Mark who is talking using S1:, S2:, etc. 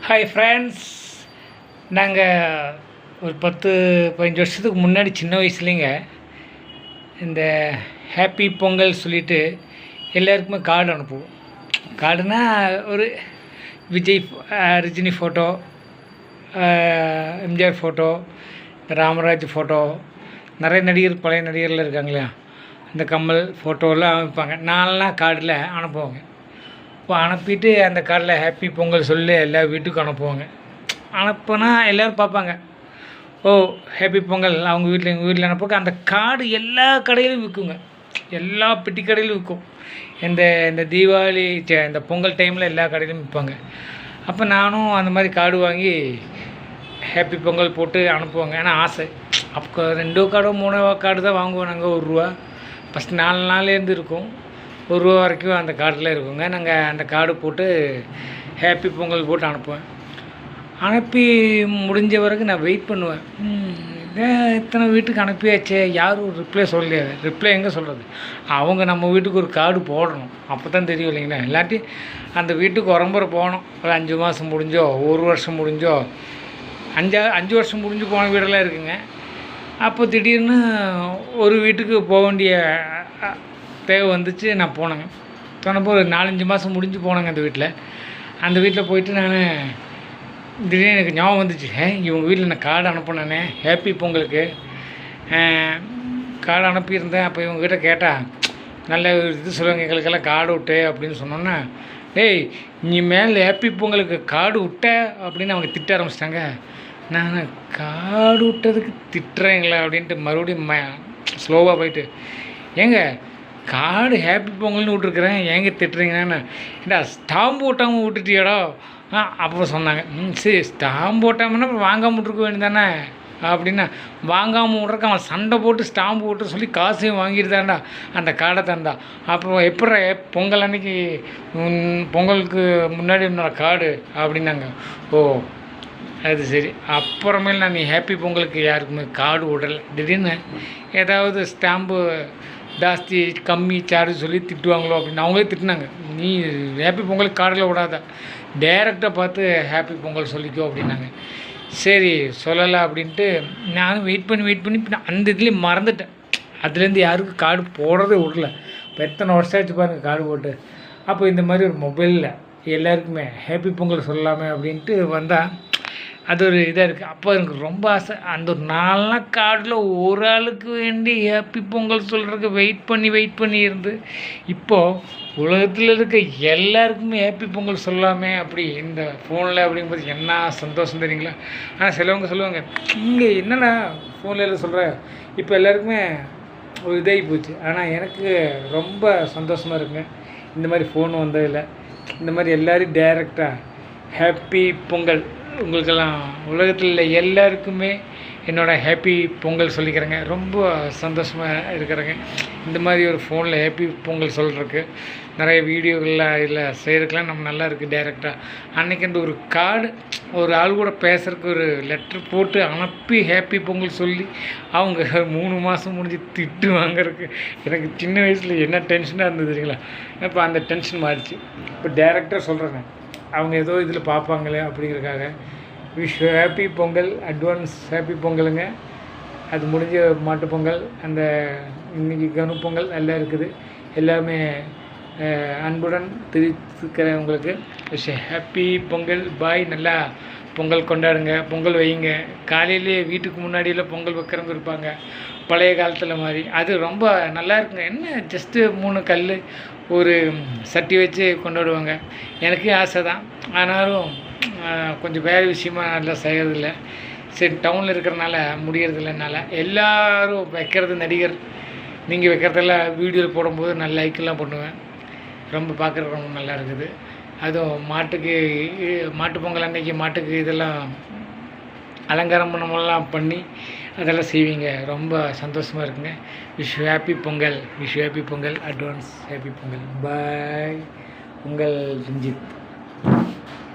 S1: Hi friends, நாங்கள் ஒரு 10-15 வருஷத்துக்கு முன்னாடி சின்ன வயசுலேங்க இந்த ஹாப்பி பொங்கல் சொல்லிவிட்டு எல்லாருக்குமே கார்டு அனுப்புவோம். கார்டுனா ஒரு Vijay Rajini photo, MGR photo, Ramaraj photo, நிறைய நடிகர் பழைய நடிகர்லாம் இருக்காங்க இல்லையா, அந்த கமல் ஃபோட்டோலாம் அமைப்பாங்க. நான்லாம் கார்டில் அனுப்புவாங்க. இப்போ அனுப்பிட்டு அந்த கார்டில் ஹாப்பி பொங்கல் சொல்லி எல்லா வீட்டுக்கும் அனுப்புவாங்க. அனுப்புனா எல்லோரும் பார்ப்பாங்க, ஓ ஹாப்பி பொங்கல் அவங்க வீட்டில் எங்கள் வீட்டில் அனுப்புங்க. அந்த கார்டு எல்லா கடையிலும் விற்குங்க, எல்லா பெட்டி கடையிலும் விற்கும். இந்த இந்த தீபாவளி இந்த பொங்கல் டைமில் எல்லா கடையிலும் விற்பாங்க. அப்போ நானும் அந்த மாதிரி கார்டு வாங்கி ஹாப்பி பொங்கல் போட்டு அனுப்புவாங்க. ஏன்னா ஆசை. அப்போ 2 கார்டோ 3 கார்டு தான் வாங்குவோம் நாங்கள். ₹1 ஃபஸ்ட்டு 4 நாள்லேருந்து இருக்கும், ₹1 வரைக்கும் அந்த கார்டில் இருக்குங்க. நாங்கள் அந்த கார்டு போட்டு ஹாப்பி பொங்கல் போட்டு அனுப்புவேன். அனுப்பி முடிஞ்ச வரைக்கும் நான் வெயிட் பண்ணுவேன். இத்தனை வீட்டுக்கு அனுப்பியாச்சே, யாரும் ரிப்ளை சொல்லலையாது. ரிப்ளை எங்கே சொல்கிறது? அவங்க நம்ம வீட்டுக்கு ஒரு கார்டு போடணும், அப்போ தான் தெரியும் இல்லைங்களா. இல்லாட்டி அந்த வீட்டுக்கு உரம்புற போகணும். ஒரு 5 மாதம் முடிஞ்சோ 1 வருஷம் முடிஞ்சோ 5 வருஷம் முடிஞ்சு போன வீடெல்லாம் இருக்குங்க. அப்போ திடீர்னு ஒரு வீட்டுக்கு போக வேண்டிய தேவை வந்துச்சு. நான் போனேங்க. போனப்போ ஒரு 4-5 மாதம் முடிஞ்சு போனேங்க அந்த வீட்டில் போயிட்டு நான் திடீர்னு எனக்கு ஞாபகம் வந்துச்சு, இவங்க வீட்டில் நான் கார்டு அனுப்பினேனே ஹாப்பி பொங்கலுக்கு, கார்டு அனுப்பியிருந்தேன். அப்போ இவங்ககிட்ட கேட்டால் நல்ல இது சொல்லுவாங்க, எங்களுக்கெல்லாம் கார்டு விட்டு அப்படின்னு சொன்னோன்னா, டேய் நீ மேலே ஹாப்பி பொங்கலுக்கு கார்டு விட்ட அப்படின்னு அவங்க திட்ட ஆரம்பிச்சிட்டாங்க. நான் கார்டு விட்டதுக்கு திட்டுறேங்களா அப்படின்ட்டு மறுபடியும் ஸ்லோவாக போயிட்டு, ஏங்க கார்டு ஹாப்பி பொங்கல்னு விட்ருக்குறேன், ஏங்க திட்டுறீங்கன்னு, ஏண்டா ஸ்டாம்பு ஓட்டாமல் விட்டுட்டியாடா அப்போ சொன்னாங்க. சரி ஸ்டாம்பு ஓட்டாமன்னா அப்புறம் வாங்காமல் விட்ருக்க வேண்டியதானே அப்படின்னா, வாங்காமல் விட்றக்கு அவன் சண்டை போட்டு ஸ்டாம்பு ஓட்டு சொல்லி காசையும் வாங்கிட்டு தான்டா அந்த கார்டை தான்டா. அப்புறம் எப்படி பொங்கல் அன்னைக்கு பொங்கலுக்கு முன்னாடி என்னோட கார்டு அப்படின்னாங்க. ஓ அது சரி. அப்புறமேல் நான் நீ ஹாப்பி பொங்கலுக்கு யாருக்குமே கார்டு விடலை. திடீர்னு ஏதாவது ஸ்டாம்பு ஜாஸ்தி கம்மி சார்ஜ் சொல்லி திட்டுவாங்களோ அப்படின்னு அவங்களே திட்டினாங்க. நீ ஹாப்பி பொங்கலுக்கு கார்டில் விடாத, டைரெக்டாக பார்த்து ஹாப்பி பொங்கல் சொல்லிக்கோ அப்படின்னாங்க. சரி சொல்லலை அப்படின்ட்டு நானும் வெயிட் பண்ணி அந்த இதுலேயும் மறந்துட்டேன். அதுலேருந்து யாருக்கும் கார்டு போடுறதே விடல. இப்போ எத்தனை வருஷம் ஆச்சு பாருங்கள் கார்டு போட்டு. அப்போ இந்த மாதிரி ஒரு மொபைலில் எல்லாருக்குமே ஹாப்பி பொங்கல் சொல்லலாமே அப்படின்ட்டு வந்தால் அது ஒரு இதாக இருக்குது. அப்போ எனக்கு ரொம்ப ஆசை. அந்த ஒரு 4 நாள் கார்டில் ஒரு ஆளுக்கு வேண்டி ஹாப்பி பொங்கல் சொல்கிறதுக்கு வெயிட் பண்ணி இருந்து, இப்போது உலகத்தில் இருக்க எல்லாருக்குமே ஹாப்பி பொங்கல் சொல்லலாமே அப்படி இந்த ஃபோனில் அப்படிங்கும்போது என்ன சந்தோஷம் தெரியுங்களா. ஆனால் சிலவங்க சொல்லுவாங்க, இங்கே என்னடா ஃபோனில் சொல்கிற, இப்போ எல்லாருக்குமே ஒரு இதாகி போச்சு. ஆனால் எனக்கு ரொம்ப சந்தோஷமாக இருக்குங்க இந்த மாதிரி ஃபோன் வந்ததில்லை. இந்த மாதிரி எல்லோரும் டைரெக்டாக ஹாப்பி பொங்கல் உங்களுக்கெல்லாம் உலகத்தில் எல்லாருக்குமே என்னோடய ஹாப்பி பொங்கல் சொல்லிக்கிறேங்க. ரொம்ப சந்தோஷமாக இருக்கிறேங்க. இந்த மாதிரி ஒரு ஃபோனில் ஹாப்பி பொங்கல் சொல்கிறதுக்கு நிறைய வீடியோகள்லாம் இதில் செய்கிறதுக்கெலாம் நம்ம நல்லா இருக்குது. டைரெக்டாக அன்றைக்கி அந்த ஒரு கார்டு ஒரு ஆள் கூட பேசுகிறதுக்கு ஒரு லெட்ரு போட்டு அனுப்பி ஹாப்பி பொங்கல் சொல்லி அவங்க 3 மாதம் முடிஞ்சு திட்டு வாங்கிறதுக்கு எனக்கு சின்ன வயசில் என்ன டென்ஷனாக இருந்தது தெரியுங்களா. இப்போ அந்த டென்ஷன் மாறிச்சு. இப்போ டைரெக்டாக சொல்கிறேங்க, அவங்க ஏதோ இதில் பார்ப்பாங்களே அப்படிங்கிறதுக்காக wish happy Pongal, advance happy பொங்கலுங்க. அது முடிஞ்ச மாட்டு பொங்கல், அந்த இன்றைக்கி கனு பொங்கல் எல்லாம் இருக்குது. எல்லாமே அன்புடன் தெரிவித்துக்கிறேன் உங்களுக்கு. Wish happy Pongal. பாய். நல்லா பொங்கல் கொண்டாடுங்க, பொங்கல் வைங்க. காலையிலே வீட்டுக்கு முன்னாடியில் பொங்கல் வைக்கிறவங்க இருப்பாங்க பழைய காலத்தில் மாதிரி. அது ரொம்ப நல்லா இருக்குங்க. என்ன ஜஸ்ட்டு 3 கல் ஒரு சட்டி வச்சு கொண்டாடுவாங்க. எனக்கு ஆசை தான், ஆனாலும் கொஞ்சம் வேறு விஷயமா நல்லா செய்கிறதில்ல. சரி டவுனில் இருக்கிறனால முடியறதில்ல என்னால். எல்லோரும் வைக்கிறது நடிகர், நீங்கள் வைக்கிறதெல்லாம் வீடியோவில் போடும்போது நான் லைக்கெல்லாம் பண்ணுவேன். ரொம்ப பார்க்குறதுக்கு ரொம்ப நல்லா இருக்குது. அதுவும் மாட்டு பொங்கல் அன்றைக்கி மாட்டுக்கு இதெல்லாம் அலங்காரம் பண்ணமெல்லாம் பண்ணி அதெல்லாம் செய்வீங்க. ரொம்ப சந்தோஷமாக இருக்குங்க. Wish happy Pongal. Advance happy Pongal. Bye. உங்கள் ரஞ்சித்.